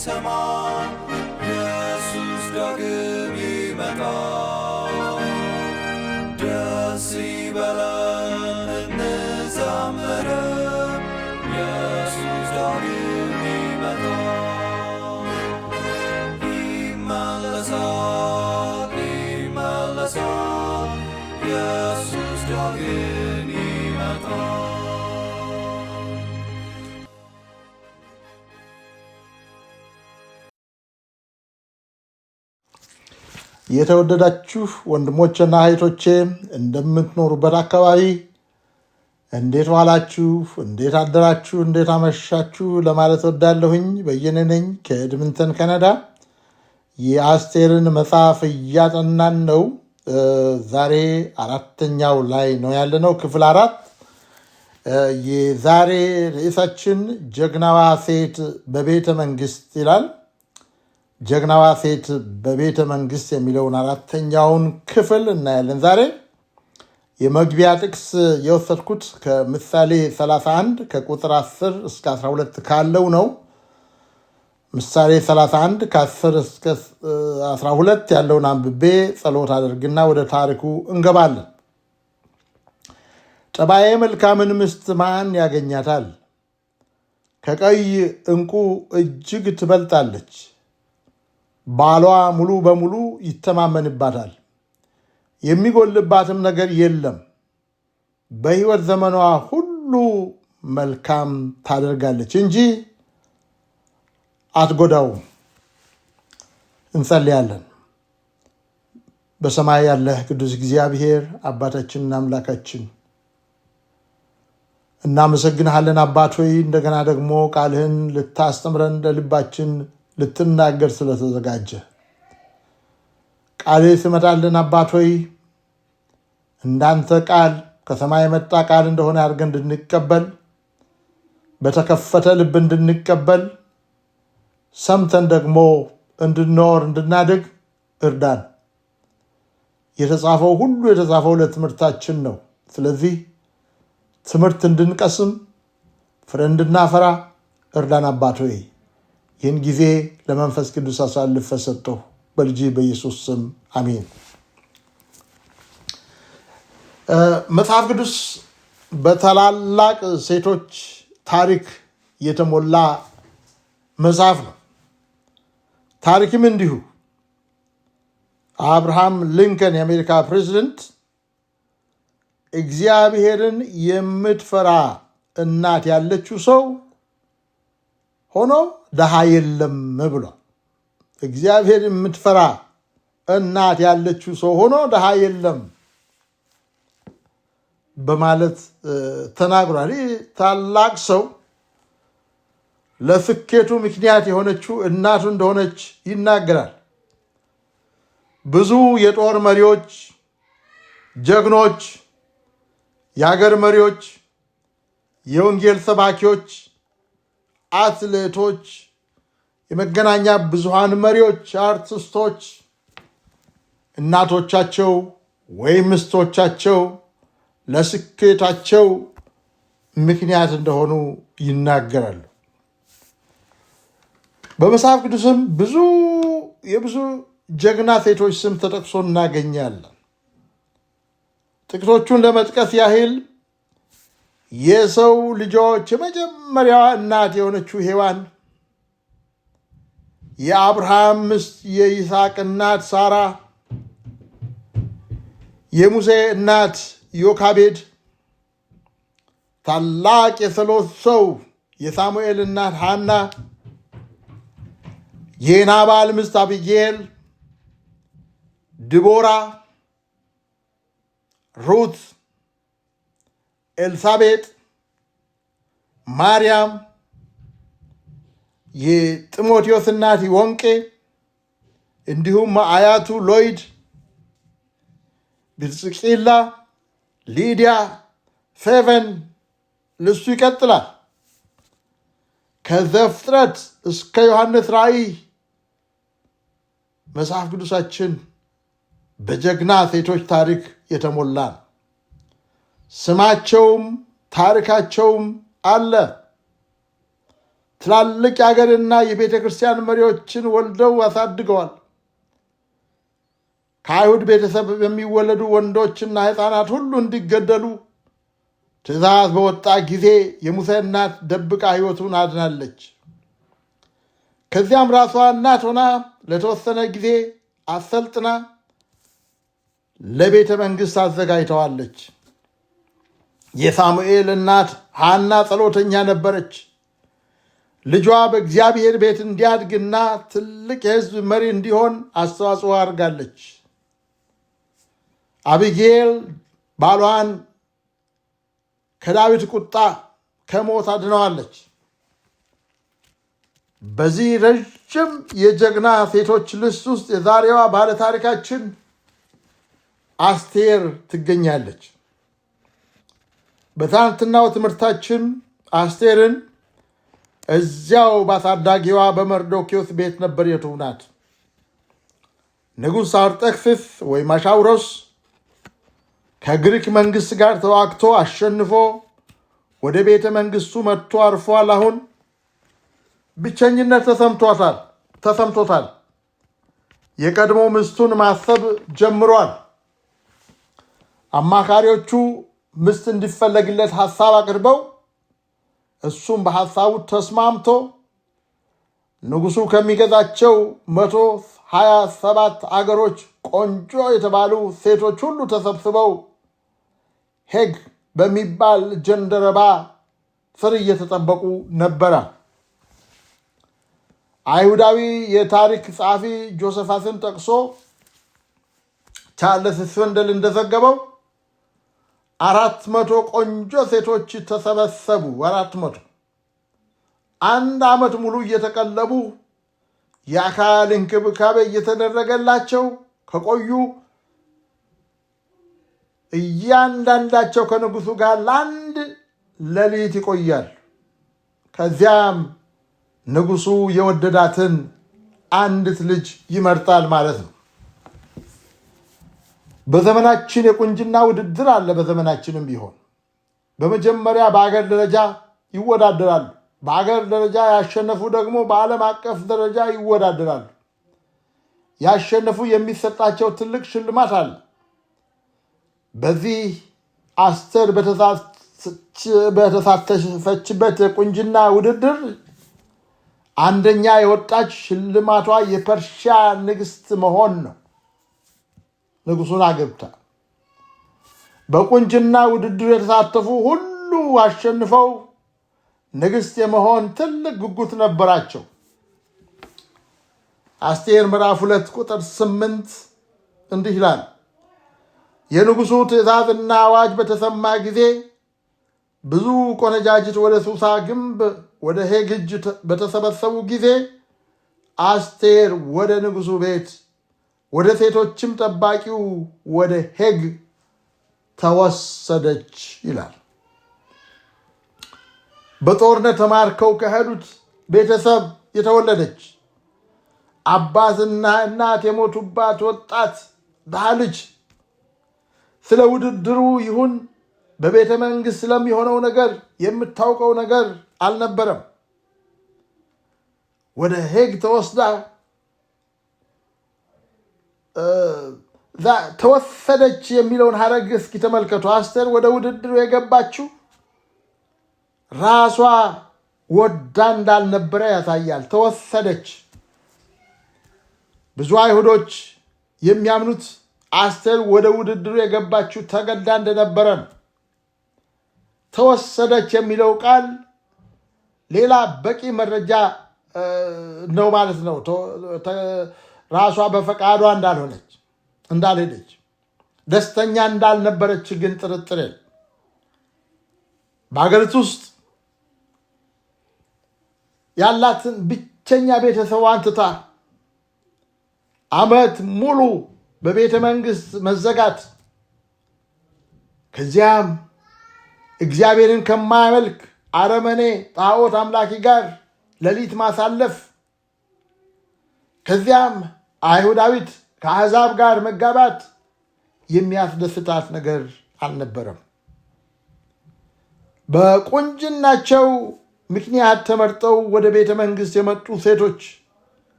ሊሰማ ኢየሱስ ዳግም ይመጣል። ደስ ይበለን እንዘምር፣ ኢየሱስ ዳግም ይመጣል። ይመለሳል ይመለሳል፣ ኢየሱስ ዳግም ይመጣል። የተወደዳችሁ ወንድሞቼና እህቶቼ እንደምትኖሩበት አካባቢ እንዴት ዋላችሁ፣ እንዴት አደራችሁ፣ እንዴት አመሻችሁ ለማለት ወዳለሁኝ። በየነ ነኝ ከኤድምንተን ካናዳ። የአስቴርን መጽሐፍ እያጠናን ነው። ዛሬ አራተኛው ላይ ነው ያለነው፣ ክፍል 4። የዛሬ ርዕሳችን ጀግናዋ ሴት በቤተ መንግስት ይላል። ጀግናዋ ሴት በቤተ መንግስት የሚለውን አራተኛውን ክፍል እናያለን ዛሬ። የመግቢያ ጥቅስ የወሰድኩት ከምሳሌ 31 ከቁጥር 10 እስከ 12 ካለው ነው። ምሳሌ 31 ከ10 እስከ 12 ያለውን አንብቤ ጸሎት አድርግና ወደ ታሪኩ እንገባለን። ጠባዬ መልካምን ሚስት ማን ያገኛታል? ከቀይ ዕንቁ እጅግ ትበልጣለች። ባሏ ሙሉ በሙሉ ይተማመንባታል፣ የሚጎልባትም ነገር የለም። በሕይወት ዘመኗ ሁሉ መልካም ታደርጋለች እንጂ አትጎዳውም። እንጸልያለን። በሰማይ ያለህ ቅዱስ እግዚአብሔር አባታችንና አምላካችን እናመሰግንሃለን። አባት ሆይ እንደገና ደግሞ ቃልህን ልታስተምረን ለልባችን ልትናገር ስለተዘጋጀ ቃልህ ስመጣልን አባት ሆይ እንዳንተ ቃል ከሰማይ የመጣ ቃል እንደሆነ አድርገን እንድንቀበል፣ በተከፈተ ልብ እንድንቀበል፣ ሰምተን ደግሞ እንድንኖር እንድናድግ እርዳን። የተጻፈው ሁሉ የተጻፈው ለትምህርታችን ነው። ስለዚህ ትምህርት እንድንቀስም ፍሬ እንድናፈራ እርዳን አባት ሆይ። ይህን ጊዜ ለመንፈስ ቅዱስ አሳልፈ ሰጠሁ በልጅ በኢየሱስ ስም አሜን። መጽሐፍ ቅዱስ በታላላቅ ሴቶች ታሪክ የተሞላ መጽሐፍ ነው። ታሪክም እንዲሁ አብርሃም ሊንከን የአሜሪካ ፕሬዚደንት እግዚአብሔርን የምትፈራ እናት ያለችው ሰው ሆኖ ድሃ የለም ብሏል። እግዚአብሔር የምትፈራ እናት ያለችው ሰው ሆኖ ድሃ የለም በማለት ተናግሯል። ይህ ታላቅ ሰው ለስኬቱ ምክንያት የሆነችው እናቱ እንደሆነች ይናገራል። ብዙ የጦር መሪዎች፣ ጀግኖች፣ የሀገር መሪዎች፣ የወንጌል ሰባኪዎች፣ አትሌቶች፣ የመገናኛ ብዙሃን መሪዎች፣ አርቲስቶች እናቶቻቸው ወይም ሚስቶቻቸው ለስኬታቸው ምክንያት እንደሆኑ ይናገራሉ። በመጽሐፍ ቅዱስም የብዙ ጀግና ሴቶች ስም ተጠቅሶ እናገኛለን። ጥቂቶቹን ለመጥቀስ ያህል የሰው ልጆች የመጀመሪያዋ እናት የሆነችው ሔዋን፣ የአብርሃም ሚስት የይስሐቅ እናት ሳራ፣ የሙሴ እናት ዮካቤድ፣ ታላቅ የጸሎት ሰው የሳሙኤል እናት ሐና፣ የናባል ሚስት አቢጌል፣ ድቦራ፣ ሩት፣ ኤልሳቤጥ፣ ማርያም፣ የጢሞቴዎስ እናት ወንቄ፣ እንዲሁም አያቱ ሎይድ፣ ብጽቅላ፣ ሊዲያ፣ ፌቨን፣ ልሱ ይቀጥላል። ከዘፍጥረት እስከ ዮሐንስ ራእይ መጽሐፍ ቅዱሳችን በጀግና ሴቶች ታሪክ የተሞላ ነው። ስማቸውም ታሪካቸውም አለ። ትላልቅ የአገርና የቤተ ክርስቲያን መሪዎችን ወልደው አሳድገዋል። ከአይሁድ ቤተሰብ የሚወለዱ ወንዶችና ሕፃናት ሁሉ እንዲገደሉ ትእዛዝ በወጣ ጊዜ የሙሴ እናት ደብቃ ሕይወቱን አድናለች። ከዚያም ራሷ እናት ሆና ለተወሰነ ጊዜ አሰልጥና ለቤተ መንግሥት አዘጋጅተዋለች። የሳሙኤል እናት ሐና ጸሎተኛ ነበረች። ልጇ በእግዚአብሔር ቤት እንዲያድግና ትልቅ የሕዝብ መሪ እንዲሆን አስተዋጽኦ አድርጋለች። አቢጌል ባሏን ከዳዊት ቁጣ ከሞት አድነዋለች። በዚህ ረዥም የጀግና ሴቶች ልስት ውስጥ የዛሬዋ ባለታሪካችን አስቴር ትገኛለች። በትናንትናው ትምህርታችን አስቴርን እዚያው ባሳዳጊዋ በመርዶክዮስ ቤት ነበር የተውናት። ንጉሥ አርጤክስስ ወይም አሻውሮስ ከግሪክ መንግሥት ጋር ተዋግቶ አሸንፎ ወደ ቤተ መንግሥቱ መጥቶ አርፏል። አሁን ብቸኝነት ተሰምቶታል። የቀድሞ ሚስቱን ማሰብ ጀምሯል። አማካሪዎቹ ሚስት እንዲፈለግለት ሐሳብ አቅርበው እሱም በሐሳቡ ተስማምቶ ንጉሡ ከሚገዛቸው 127 አገሮች ቆንጆ የተባሉ ሴቶች ሁሉ ተሰብስበው ሄግ በሚባል ጀንደረባ ስር እየተጠበቁ ነበረ። አይሁዳዊ የታሪክ ጸሐፊ ጆሴፋስን ጠቅሶ ቻርልስ ስወንደል እንደዘገበው 400 ቆንጆ ሴቶች ተሰበሰቡ። 400 1 ዓመት ሙሉ እየተቀለቡ የአካል እንክብካቤ እየተደረገላቸው ከቆዩ እያንዳንዳቸው ከንጉሡ ጋር ለአንድ ሌሊት ይቆያል። ከዚያም ንጉሡ የወደዳትን አንዲት ልጅ ይመርጣል ማለት ነው። በዘመናችን የቁንጅና ውድድር አለ። በዘመናችንም ቢሆን በመጀመሪያ በአገር ደረጃ ይወዳደራሉ። በአገር ደረጃ ያሸነፉ ደግሞ በዓለም አቀፍ ደረጃ ይወዳደራሉ። ያሸነፉ የሚሰጣቸው ትልቅ ሽልማት አለ። በዚህ አስቴር በተሳተፈችበት የቁንጅና ውድድር አንደኛ የወጣች ሽልማቷ የፐርሺያ ንግሥት መሆን ነው። ንጉሡን አገብታ በቁንጅና ውድድር የተሳተፉ ሁሉ አሸንፈው ንግሥት የመሆን ትልቅ ጉጉት ነበራቸው። አስቴር ምዕራፍ 2 ቁጥር 8 እንዲህ ይላል። የንጉሡ ትእዛዝና አዋጅ በተሰማ ጊዜ ብዙ ቆነጃጅት ወደ ሱሳ ግንብ ወደ ሄግ እጅ በተሰበሰቡ ጊዜ አስቴር ወደ ንጉሡ ቤት ወደ ሴቶችም ጠባቂው ወደ ሄግ ተወሰደች ይላል። በጦርነት ተማርከው ከሄዱት ቤተሰብ የተወለደች አባትና እናት የሞቱባት ወጣት ድሃ ልጅ ስለ ውድድሩ ይሁን በቤተ መንግሥት ስለሚሆነው ነገር የምታውቀው ነገር አልነበረም። ወደ ሄግ ተወስዳ ተወሰደች የሚለውን ሐረግ እስኪ ተመልከቱ። አስቴር ወደ ውድድሩ የገባችው ራሷ ወዳ እንዳልነበረ ያሳያል። ተወሰደች። ብዙ አይሁዶች የሚያምኑት አስቴር ወደ ውድድሩ የገባችው ተገዳ እንደነበረ ነው። ተወሰደች የሚለው ቃል ሌላ በቂ መረጃ ነው ማለት ነው። ራሷ በፈቃዷ እንዳልሄደች፣ ደስተኛ እንዳልነበረች ግን ጥርጥር የለም። በሀገሪቱ ውስጥ ያላትን ብቸኛ ቤተሰቧን ትታ ዓመት ሙሉ በቤተ መንግሥት መዘጋት፣ ከዚያም እግዚአብሔርን ከማያመልክ አረመኔ ጣዖት አምላኪ ጋር ሌሊት ማሳለፍ፣ ከዚያም አይሁዳዊት ከአሕዛብ ጋር መጋባት የሚያስደስታት ነገር አልነበረም። በቁንጅናቸው ምክንያት ተመርጠው ወደ ቤተ መንግሥት የመጡ ሴቶች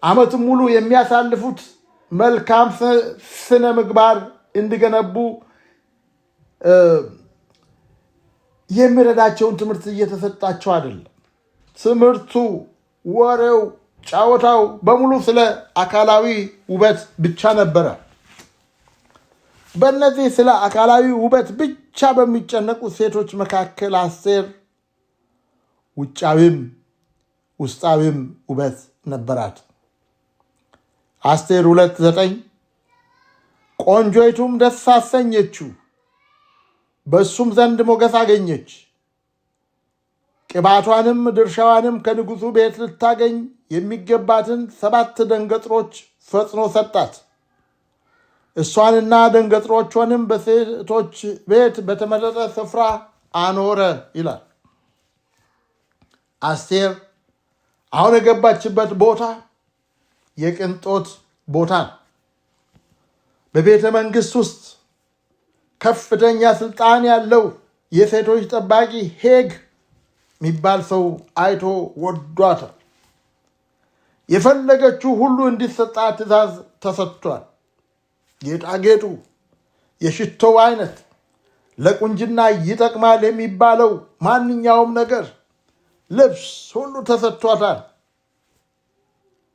ዓመቱን ሙሉ የሚያሳልፉት መልካም ስነ ምግባር እንዲገነቡ የሚረዳቸውን ትምህርት እየተሰጣቸው አይደለም። ትምህርቱ፣ ወሬው፣ ጫወታው በሙሉ ስለ አካላዊ ውበት ብቻ ነበረ። በእነዚህ ስለ አካላዊ ውበት ብቻ በሚጨነቁ ሴቶች መካከል አስቴር ውጫዊም ውስጣዊም ውበት ነበራት። አስቴር 2:9 ቆንጆይቱም ደስ አሰኘችው፣ በእሱም ዘንድ ሞገስ አገኘች። ቅባቷንም ድርሻዋንም ከንጉሡ ቤት ልታገኝ የሚገባትን 7 ደንገጥሮች ፈጽኖ ሰጣት። እሷንና ደንገጥሮቿንም በሴቶች ቤት በተመረጠ ስፍራ አኖረ ይላል። አስቴር አሁን የገባችበት ቦታ የቅንጦት ቦታ ነው። በቤተ መንግሥት ውስጥ ከፍተኛ ስልጣን ያለው የሴቶች ጠባቂ ሄግ የሚባል ሰው አይቶ ወዷታል። የፈለገችው ሁሉ እንዲሰጣት ትእዛዝ ተሰጥቷል። ጌጣጌጡ፣ የሽቶው አይነት፣ ለቁንጅና ይጠቅማል የሚባለው ማንኛውም ነገር፣ ልብስ ሁሉ ተሰጥቷታል።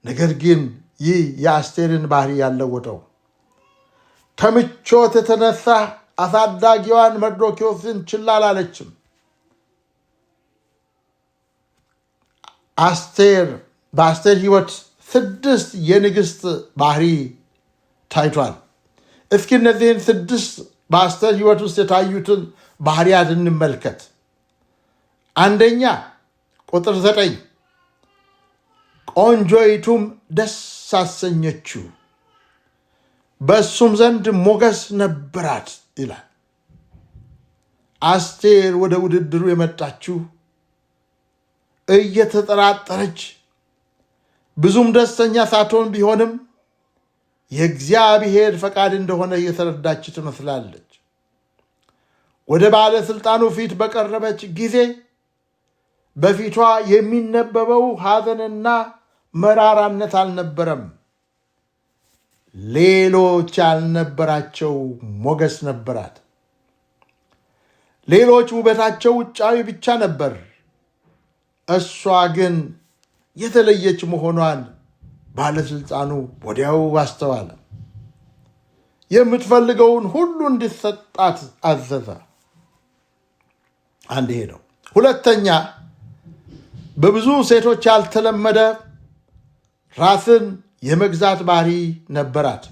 ነገር ግን ይህ የአስቴርን ባህሪ ያለወጠው ከምቾት የተነሳ አሳዳጊዋን መርዶክዮስን ችላ አላለችም። በአስቴር ሕይወት 6 የንግሥት ባህሪ ታይቷል። እስኪ እነዚህን 6 በአስቴር ሕይወት ውስጥ የታዩትን ባህሪያት እንመልከት። አንደኛ ቁጥር 9 ቆንጆይቱም ደስ አሰኘችው፣ በእሱም ዘንድ ሞገስ ነበራት ይላል። አስቴር ወደ ውድድሩ የመጣችው እየተጠራጠረች ብዙም ደስተኛ ሳትሆን ቢሆንም የእግዚአብሔር ፈቃድ እንደሆነ እየተረዳች ትመስላለች። ወደ ባለሥልጣኑ ፊት በቀረበች ጊዜ በፊቷ የሚነበበው ሐዘንና መራራነት አልነበረም። ሌሎች ያልነበራቸው ሞገስ ነበራት። ሌሎች ውበታቸው ውጫዊ ብቻ ነበር። እሷ ግን የተለየች መሆኗን ባለሥልጣኑ ወዲያው አስተዋለ። የምትፈልገውን ሁሉ እንዲሰጣት አዘዘ። አንድ ይሄ ነው። ሁለተኛ በብዙ ሴቶች ያልተለመደ ራስን የመግዛት ባህሪ ነበራት።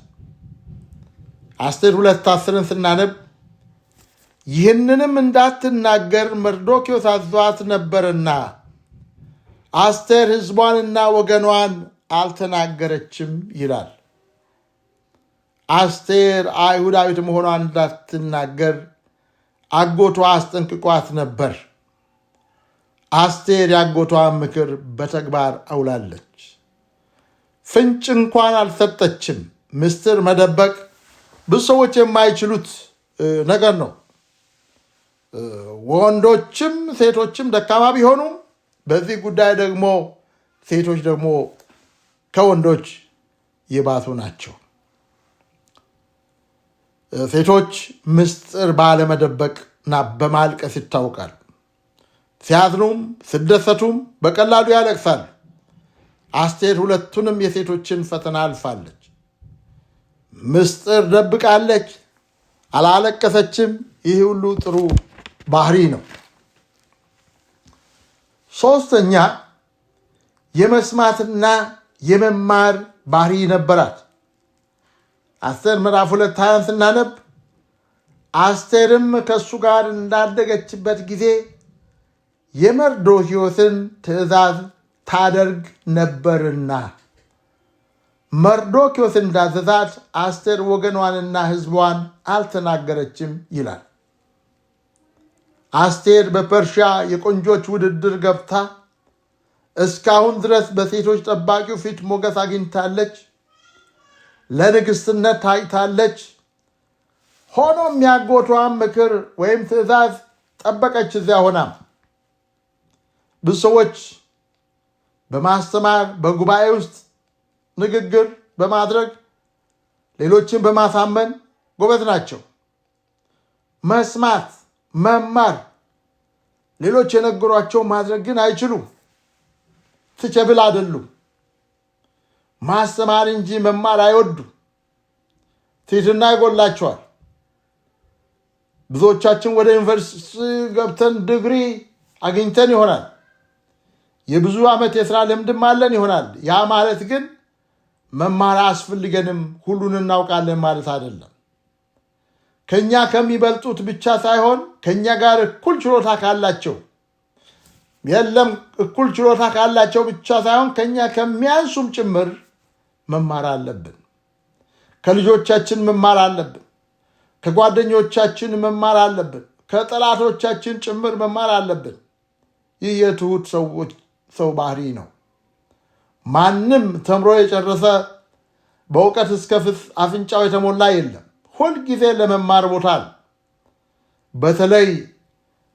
አስቴር 2:10 ስናነብ ይህንንም እንዳትናገር መርዶክዮስ አዟት ነበርና አስቴር ሕዝቧንና ወገኗን አልተናገረችም ይላል። አስቴር አይሁዳዊት መሆኗን እንዳትናገር አጎቷ አስጠንቅቋት ነበር። አስቴር ያጎቷን ምክር በተግባር አውላለች። ፍንጭ እንኳን አልሰጠችም። ምስጢር መደበቅ ብዙ ሰዎች የማይችሉት ነገር ነው። ወንዶችም ሴቶችም ደካማ ቢሆኑም በዚህ ጉዳይ ደግሞ ሴቶች ደግሞ ከወንዶች የባሱ ናቸው። ሴቶች ምስጢር ባለመደበቅና በማልቀስ ይታወቃል። ሲያዝኑም ሲደሰቱም በቀላሉ ያለቅሳል። አስቴር ሁለቱንም የሴቶችን ፈተና አልፋለች። ምስጢር ደብቃለች፣ አላለቀሰችም። ይህ ሁሉ ጥሩ ባህሪ ነው። ሶስተኛ የመስማትና የመማር ባህሪ ነበራት። አስቴር ምዕራፍ 2:20 ስናነብ አስቴርም ከእሱ ጋር እንዳደገችበት ጊዜ የመርዶክዮስን ትእዛዝ ታደርግ ነበርና መርዶክዮስ እንዳዘዛት አስቴር ወገኗንና ሕዝቧን አልተናገረችም ይላል። አስቴር በፐርሺያ የቆንጆች ውድድር ገብታ እስካሁን ድረስ በሴቶች ጠባቂው ፊት ሞገስ አግኝታለች። ለንግሥትነት ታይታለች። ሆኖም ያጎቷን ምክር ወይም ትእዛዝ ጠበቀች። እዚያ ሆናም ብዙ ሰዎች በማስተማር በጉባኤ ውስጥ ንግግር በማድረግ ሌሎችን በማሳመን ጎበዝ ናቸው። መስማት፣ መማር፣ ሌሎች የነገሯቸው ማድረግ ግን አይችሉም። ትቸብል አይደሉም። ማስተማር እንጂ መማር አይወዱም። ትህትና ይጎላቸዋል። ብዙዎቻችን ወደ ዩኒቨርሲቲ ገብተን ዲግሪ አግኝተን ይሆናል። የብዙ ዓመት የሥራ ልምድም አለን ይሆናል። ያ ማለት ግን መማር አያስፈልገንም፣ ሁሉን እናውቃለን ማለት አይደለም። ከኛ ከሚበልጡት ብቻ ሳይሆን ከኛ ጋር እኩል ችሎታ ካላቸው የለም እኩል ችሎታ ካላቸው ብቻ ሳይሆን ከኛ ከሚያንሱም ጭምር መማር አለብን። ከልጆቻችን መማር አለብን። ከጓደኞቻችን መማር አለብን። ከጠላቶቻችን ጭምር መማር አለብን። ይህ የትሁት ሰው ባህሪ ነው። ማንም ተምሮ የጨረሰ በእውቀት እስከ አፍንጫው የተሞላ የለም። ሁልጊዜ ለመማር ቦታ አለ። በተለይ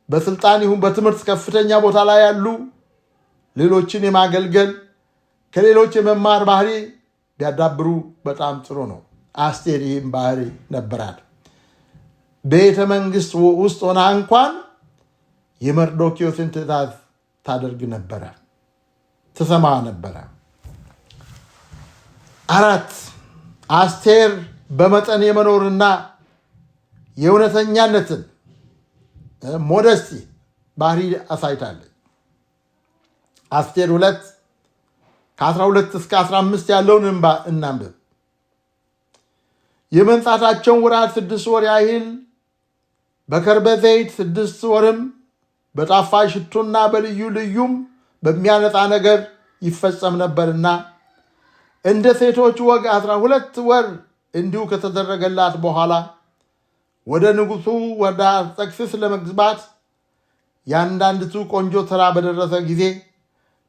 በስልጣን ይሁን በትምህርት ከፍተኛ ቦታ ላይ ያሉ ሌሎችን የማገልገል ከሌሎች የመማር ባህሪ ቢያዳብሩ በጣም ጥሩ ነው። አስቴር ይህም ባህሪ ነበራት። ቤተ መንግስት ውስጥ ሆና እንኳን የመርዶክዮስን ትእዛዝ ታደርግ ነበረ፣ ትሰማ ነበረ። 4 አስቴር በመጠን የመኖርና የእውነተኛነትን ሞደስቲ ባህሪ አሳይታለች። አስቴር 2 ከ12 እስከ 15 ያለውን እናንብብ። የመንጻታቸውን ወራት 6 ወር ያህል በከርቤ ዘይት 6 ወርም በጣፋጭ ሽቱና በልዩ ልዩም በሚያነጻ ነገር ይፈጸም ነበርና እንደ ሴቶች ወግ 12 ወር እንዲሁ ከተደረገላት በኋላ ወደ ንጉሡ ወደ አርጤክስስ ለመግባት ያንዳንዲቱ ቆንጆ ተራ በደረሰ ጊዜ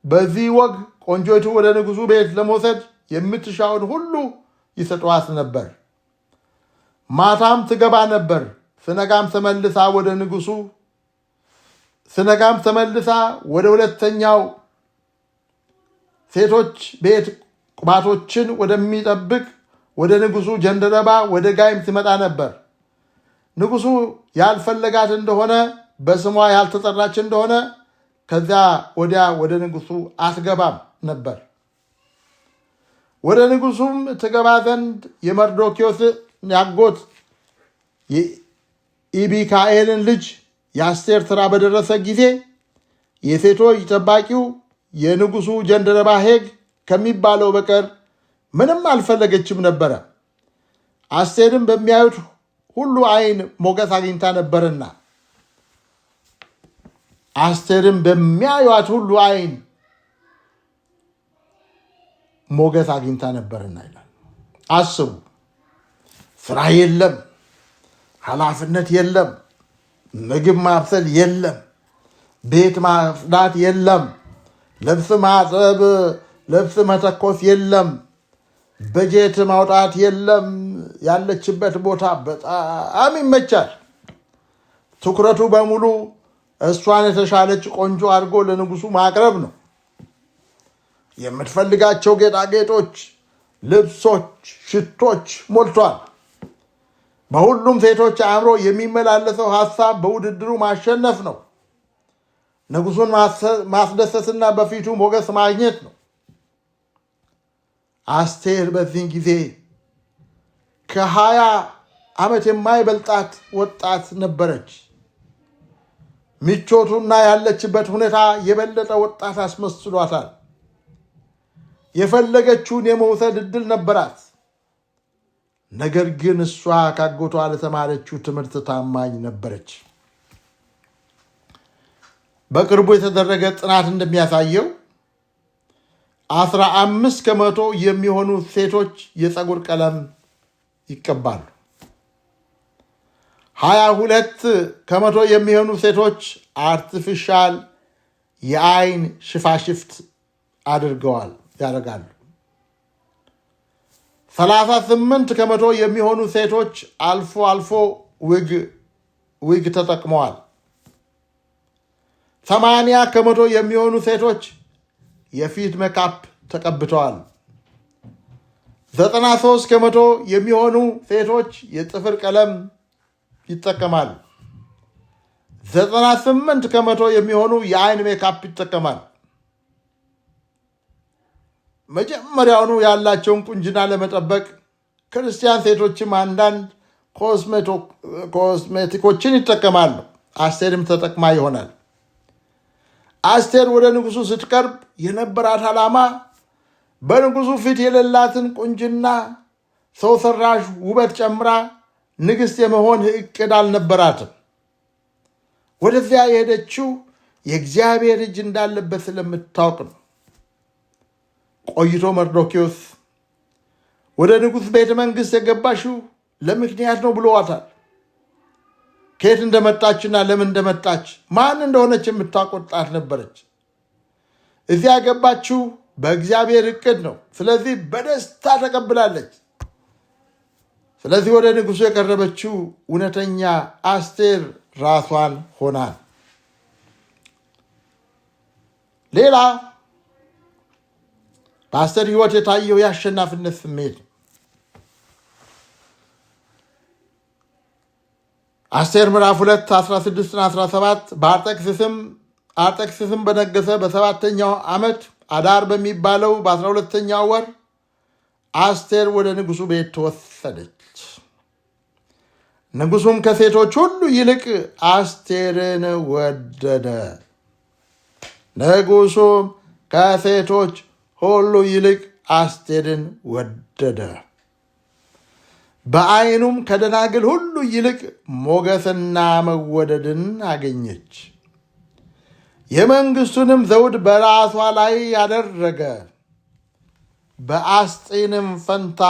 በዚህ ወግ ቆንጆይቱ ወደ ንጉሡ ቤት ለመውሰድ የምትሻውን ሁሉ ይሰጧት ነበር። ማታም ትገባ ነበር። ስነጋም ተመልሳ ወደ ሁለተኛው ሴቶች ቤት ቁባቶችን ወደሚጠብቅ ወደ ንጉሡ ጀንደረባ ወደ ጋይም ትመጣ ነበር። ንጉሡ ያልፈለጋት እንደሆነ በስሟ ያልተጠራች እንደሆነ ከዚያ ወዲያ ወደ ንጉሡ አትገባም ነበር። ወደ ንጉሡም ትገባ ዘንድ የመርዶክዮስ ያጎት የኢቢካኤልን ልጅ የአስቴር ተራ በደረሰ ጊዜ የሴቶች ጠባቂው የንጉሡ ጀንደረባ ሄግ ከሚባለው በቀር ምንም አልፈለገችም ነበረ። አስቴርም በሚያዩት ሁሉ ዓይን ሞገስ አግኝታ ነበርና አስቴርም በሚያዩት ሁሉ ዓይን ሞገስ አግኝታ ነበርና ይላል። አስቡ፣ ስራ የለም፣ ኃላፊነት የለም፣ ምግብ ማብሰል የለም፣ ቤት ማጽዳት የለም፣ ልብስ ማጠብ፣ ልብስ መተኮስ የለም፣ በጀት ማውጣት የለም። ያለችበት ቦታ በጣም ይመቻል። ትኩረቱ በሙሉ እሷን የተሻለች ቆንጆ አድርጎ ለንጉሡ ማቅረብ ነው። የምትፈልጋቸው ጌጣጌጦች፣ ልብሶች፣ ሽቶች ሞልቷል። በሁሉም ሴቶች አእምሮ የሚመላለሰው ሐሳብ በውድድሩ ማሸነፍ ነው። ንጉሡን ማስደሰትና በፊቱ ሞገስ ማግኘት ነው። አስቴር በዚህን ጊዜ ከ20 ዓመት የማይበልጣት ወጣት ነበረች። ምቾቱና ያለችበት ሁኔታ የበለጠ ወጣት አስመስሏታል። የፈለገችውን የመውሰድ ዕድል ነበራት። ነገር ግን እሷ ካጎቷ ለተማረችው ትምህርት ታማኝ ነበረች። በቅርቡ የተደረገ ጥናት እንደሚያሳየው 15% የሚሆኑ ሴቶች የፀጉር ቀለም ይቀባሉ። 22% የሚሆኑ ሴቶች አርቲፊሻል የአይን ሽፋሽፍት ያደርጋሉ። 38% የሚሆኑ ሴቶች አልፎ አልፎ ዊግ ተጠቅመዋል። 80 ከመቶ የሚሆኑ ሴቶች የፊት ሜካፕ ተቀብተዋል። 93 ከመቶ የሚሆኑ ሴቶች የጥፍር ቀለም ይጠቀማሉ። 98 ከመቶ የሚሆኑ የአይን ሜካፕ ይጠቀማል። መጀመሪያውኑ ያላቸውን ቁንጅና ለመጠበቅ ክርስቲያን ሴቶችም አንዳንድ ኮስሜቲኮችን ይጠቀማሉ። አስቴርም ተጠቅማ ይሆናል። አስቴር ወደ ንጉሱ ስትቀርብ የነበራት ዓላማ በንጉሱ ፊት የሌላትን ቁንጅና ሰው ሰራሽ ውበት ጨምራ ንግሥት የመሆን እቅድ አልነበራትም። ወደዚያ የሄደችው የእግዚአብሔር እጅ እንዳለበት ስለምታውቅ ነው። ቆይቶ መርዶክዮስ ወደ ንጉሥ ቤተ መንግሥት የገባሽው ለምክንያት ነው ብሎዋታል። ከየት እንደመጣችና ለምን እንደመጣች ማን እንደሆነች የምታውቅ ወጣት ነበረች። እዚያ የገባችው በእግዚአብሔር እቅድ ነው። ስለዚህ በደስታ ተቀብላለች። ስለዚህ ወደ ንጉሡ የቀረበችው እውነተኛ አስቴር ራሷን ሆናል። ሌላ በአስቴር ሕይወት የታየው የአሸናፊነት ስሜት ነው። አስቴር ምዕራፍ 2 16 17 በአርጤክስስም በነገሰ በሰባተኛው ዓመት አዳር በሚባለው በ12ኛው ወር አስቴር ወደ ንጉሡ ቤት ተወሰደች። ንጉሡም ከሴቶች ሁሉ ይልቅ አስቴርን ወደደ። ንጉሡም ከሴቶች ሁሉ ይልቅ አስቴርን ወደደ። በዓይኑም ከደናግል ሁሉ ይልቅ ሞገስና መወደድን አገኘች። የመንግሥቱንም ዘውድ በራሷ ላይ ያደረገ፣ በአስጢንም ፈንታ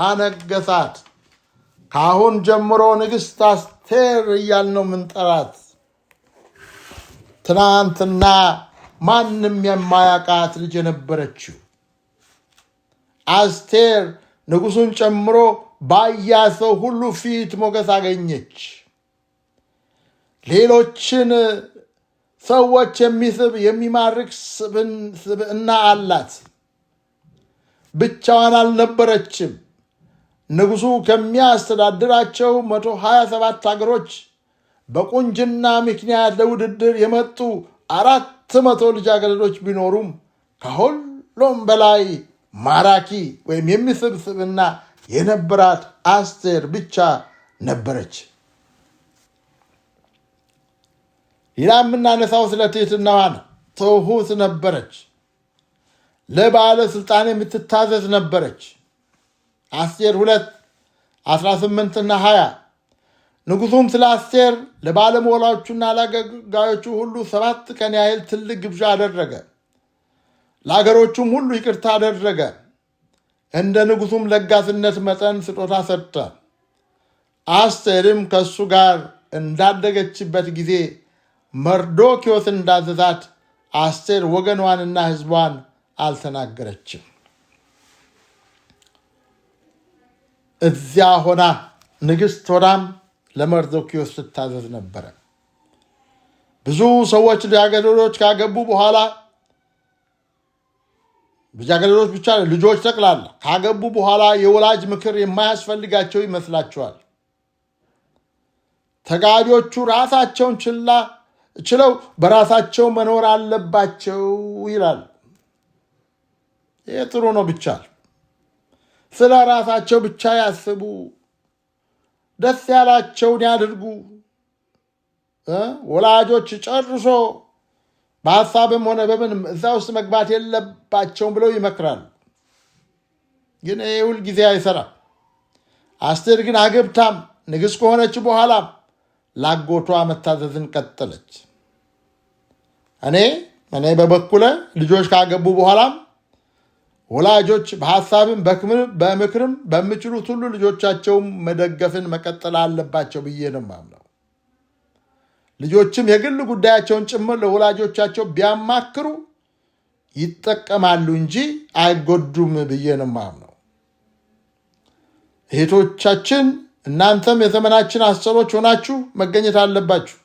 አነገሳት። ከአሁን ጀምሮ ንግሥት አስቴር እያልነው ምንጠራት። ትናንትና ማንም የማያውቃት ልጅ የነበረችው አስቴር ንጉሡን ጨምሮ ባያ ሰው ሁሉ ፊት ሞገስ አገኘች። ሌሎችን ሰዎች የሚስብ የሚማርክ ስብዕና አላት። ብቻዋን አልነበረችም። ንጉሡ ከሚያስተዳድራቸው 127 ሀገሮች በቁንጅና ምክንያት ለውድድር የመጡ 400 ልጃገረዶች ቢኖሩም ከሁሉም በላይ ማራኪ ወይም የሚስብ ስብዕና የነበራት አስቴር ብቻ ነበረች። ሌላ የምናነሳው ስለ ትሕትናዋ ነው። ትሑት ነበረች። ለባለሥልጣን የምትታዘዝ ነበረች። አስቴር 2 18ና 20 ንጉሡም ስለ አስቴር ለባለሟሎቹና ለአገልጋዮቹ ሁሉ 7 ቀን ያህል ትልቅ ግብዣ አደረገ። ለአገሮቹም ሁሉ ይቅርታ አደረገ። እንደ ንጉሡም ለጋስነት መጠን ስጦታ ሰጠ። አስቴርም ከእሱ ጋር እንዳደገችበት ጊዜ መርዶክዮስ እንዳዘዛት አስቴር ወገኗንና ሕዝቧን አልተናገረችም። እዚያ ሆና ንግሥት ሆናም ለመርዶክዮስ ትታዘዝ ነበረ። ብዙ ሰዎች ልጃገረዶች ካገቡ በኋላ ልጃገረዶች ብቻ ልጆች ጠቅላላ ካገቡ በኋላ የወላጅ ምክር የማያስፈልጋቸው ይመስላቸዋል። ተጋቢዎቹ ራሳቸውን ችለው በራሳቸው መኖር አለባቸው ይላል። ይህ ጥሩ ነው። ብቻ ስለ ራሳቸው ብቻ ያስቡ፣ ደስ ያላቸውን ያድርጉ። ወላጆች ጨርሶ በሀሳብም ሆነ በምንም እዛ ውስጥ መግባት የለባቸውም ብለው ይመክራሉ። ግን ይህ ሁል ጊዜ አይሰራም። አስቴር ግን አግብታም ንግሥት ከሆነች በኋላም ላጎቷ መታዘዝን ቀጠለች። እኔ በበኩለ ልጆች ካገቡ በኋላም ወላጆች በሀሳብም በምክርም በሚችሉት ሁሉ ልጆቻቸውን መደገፍን መቀጠል አለባቸው ብዬ ነው የማምነው። ልጆችም የግል ጉዳያቸውን ጭምር ለወላጆቻቸው ቢያማክሩ ይጠቀማሉ እንጂ አይጎዱም ብዬ ነው የማምነው። እህቶቻችን እናንተም የዘመናችን አሰሮች ሆናችሁ መገኘት አለባችሁ።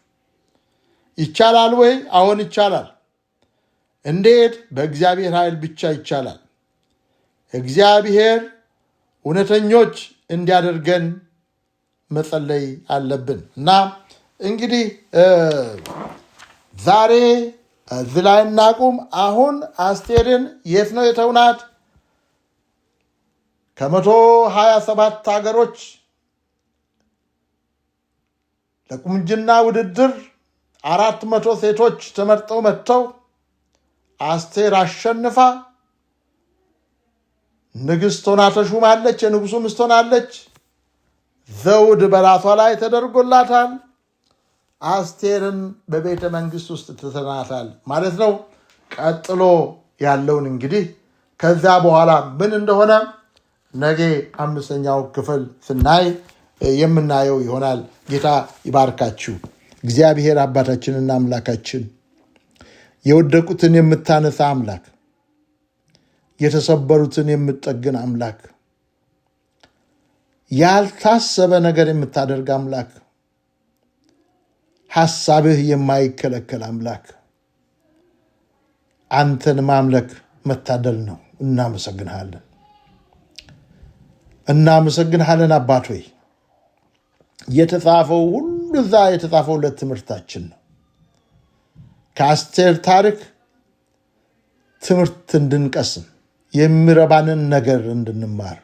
ይቻላል ወይ? አሁን ይቻላል። እንዴት? በእግዚአብሔር ኃይል ብቻ ይቻላል። እግዚአብሔር እውነተኞች እንዲያደርገን መጸለይ አለብን እና እንግዲህ ዛሬ እዚህ ላይ እናቁም። አሁን አስቴርን የት ነው የተውናት? ከ127 ሀገሮች ለቁንጅና ውድድር 400 ሴቶች ተመርጠው መጥተው አስቴር አሸንፋ ንግሥት ሆና ተሹማለች። የንጉሱ ሚስት ሆናለች። ዘውድ በራሷ ላይ ተደርጎላታል። አስቴርን በቤተ መንግስት ውስጥ ትተናታል ማለት ነው። ቀጥሎ ያለውን እንግዲህ ከዚያ በኋላ ምን እንደሆነ ነገ 5ኛው ክፍል ስናይ የምናየው ይሆናል። ጌታ ይባርካችሁ። እግዚአብሔር አባታችንና አምላካችን፣ የወደቁትን የምታነሳ አምላክ፣ የተሰበሩትን የምትጠግን አምላክ፣ ያልታሰበ ነገር የምታደርግ አምላክ፣ ሐሳብህ የማይከለከል አምላክ፣ አንተን ማምለክ መታደል ነው። እናመሰግንሃለን። አባት ሆይ የተጻፈው ሁሉ እዛ የተጻፈው ለትምህርታችን ነው። ከአስቴር ታሪክ ትምህርት እንድንቀስም የሚረባንን ነገር እንድንማር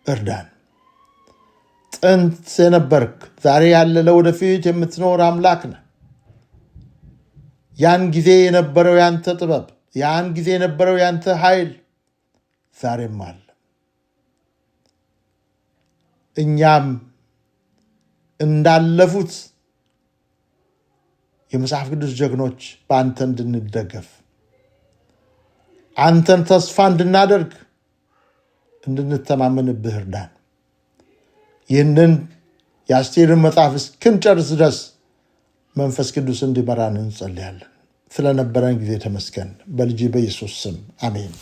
እርዳን። ጥንት የነበርክ ዛሬ ያለ ለወደፊት የምትኖር አምላክ ነህ። ያን ጊዜ የነበረው ያንተ ጥበብ፣ ያን ጊዜ የነበረው ያንተ ኃይል ዛሬም አለ። እኛም እንዳለፉት የመጽሐፍ ቅዱስ ጀግኖች በአንተ እንድንደገፍ፣ አንተን ተስፋ እንድናደርግ፣ እንድንተማመንብህ እርዳን። ይህንን የአስቴርን መጽሐፍ እስክንጨርስ ድረስ መንፈስ ቅዱስ እንዲመራን እንጸልያለን። ስለነበረን ጊዜ ተመስገን። በልጅ በኢየሱስ ስም አሜን።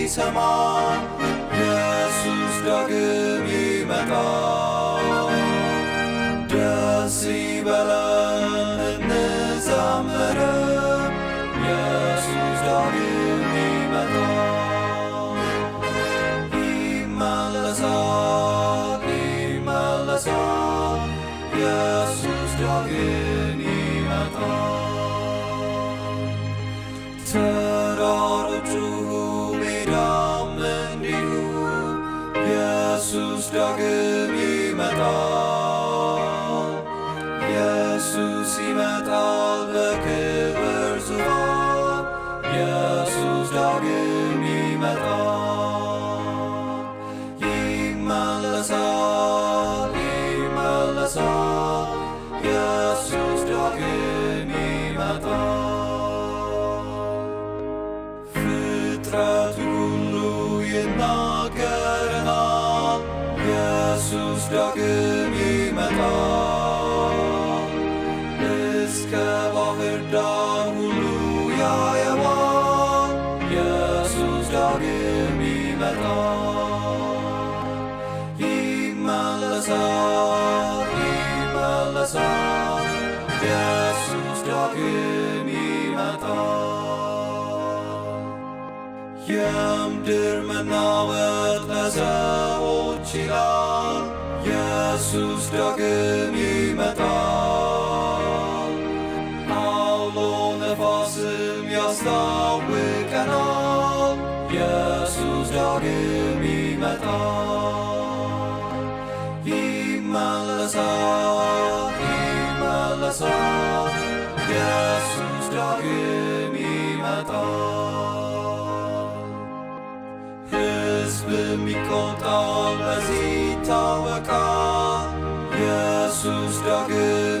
ሰማ ኢየሱስ ዳግም ይመጣል። ደስ ይበለን እንዘምር፣ ኢየሱስ ዳግም ይመጣል። ይመለሳል ኢየሱስ ዳግም ይመጣል። ተራሮቹ ኢየሱስ ዳግም ይመጣል። ኢየሱስ ይመጣል በክብር ዙፋን። ኢየሱስ ዳግም ይመጣል። ይመለሳል ኢየሱስ ዳግም ይመጣል። ፍጥረቱ ሁሉ ይናገረናል፣ ኢየሱስ ዳግም ይመጣል። እስከ ባህር ዳር ሁሉ ያየዋል፣ ኢየሱስ ዳግም ይመጣል። ይመለሳል ኢየሱስ ዳግም ይመጣል። የምድር መናወጥ ለሰዎች ይላል፣ ኢየሱስ ዳግም ይመጣል። አውሎ ነፋስም ያስታውቀናል፣ ኢየሱስ ዳግም ይመጣል። ይመለሳል ኢየሱስ ዳግም ይመጣል። ሕዝብም ይቆጣል፣ በዚህ ይታወቃል፣ ዳግም